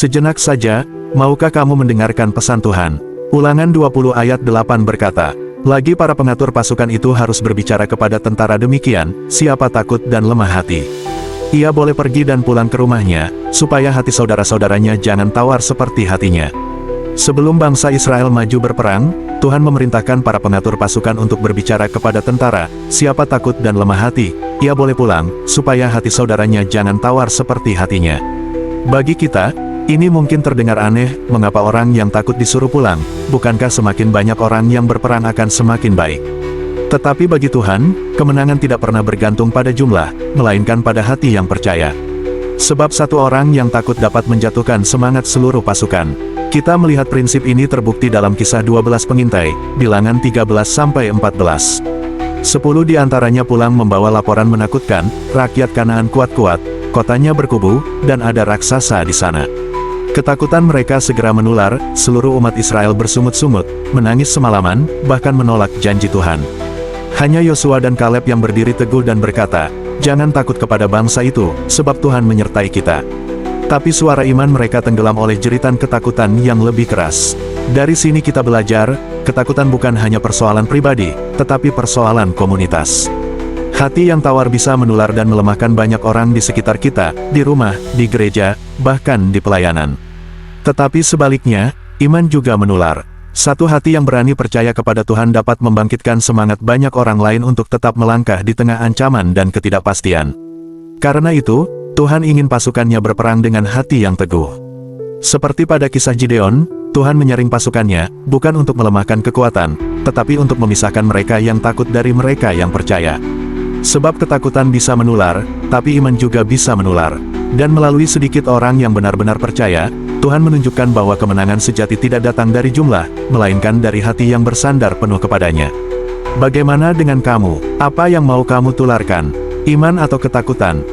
Sejenak saja, maukah kamu mendengarkan pesan Tuhan? Ulangan 20 ayat 8 berkata, lagi para pengatur pasukan itu harus berbicara kepada tentara demikian, siapa takut dan lemah hati. Ia boleh pergi dan pulang ke rumahnya, supaya hati saudara-saudaranya jangan tawar seperti hatinya. Sebelum bangsa Israel maju berperang, Tuhan memerintahkan para pengatur pasukan untuk berbicara kepada tentara, siapa takut dan lemah hati, ia boleh pulang, supaya hati saudaranya jangan tawar seperti hatinya. Bagi kita, ini mungkin terdengar aneh, mengapa orang yang takut disuruh pulang, bukankah semakin banyak orang yang berperang akan semakin baik? Tetapi bagi Tuhan, kemenangan tidak pernah bergantung pada jumlah, melainkan pada hati yang percaya. Sebab satu orang yang takut dapat menjatuhkan semangat seluruh pasukan. Kita melihat prinsip ini terbukti dalam Kisah 12 pengintai, Bilangan 13-14. 10 di antaranya pulang membawa laporan menakutkan, rakyat Kanaan kuat-kuat, kotanya berkubu, dan ada raksasa di sana. Ketakutan mereka segera menular, seluruh umat Israel bersungut-sungut, menangis semalaman, bahkan menolak janji Tuhan. Hanya Yosua dan Kaleb yang berdiri teguh dan berkata, jangan takut kepada bangsa itu, sebab Tuhan menyertai kita. Tapi suara iman mereka tenggelam oleh jeritan ketakutan yang lebih keras. Dari sini kita belajar, ketakutan bukan hanya persoalan pribadi, tetapi persoalan komunitas. Hati yang tawar bisa menular dan melemahkan banyak orang di sekitar kita, di rumah, di gereja, bahkan di pelayanan. Tetapi sebaliknya, iman juga menular. Satu hati yang berani percaya kepada Tuhan dapat membangkitkan semangat banyak orang lain untuk tetap melangkah di tengah ancaman dan ketidakpastian. Karena itu, Tuhan ingin pasukannya berperang dengan hati yang teguh. Seperti pada kisah Gideon, Tuhan menyaring pasukannya, bukan untuk melemahkan kekuatan, tetapi untuk memisahkan mereka yang takut dari mereka yang percaya. Sebab ketakutan bisa menular, tapi iman juga bisa menular. Dan melalui sedikit orang yang benar-benar percaya, Tuhan menunjukkan bahwa kemenangan sejati tidak datang dari jumlah, melainkan dari hati yang bersandar penuh kepadanya. Bagaimana dengan kamu? Apa yang mau kamu tularkan? Iman atau ketakutan?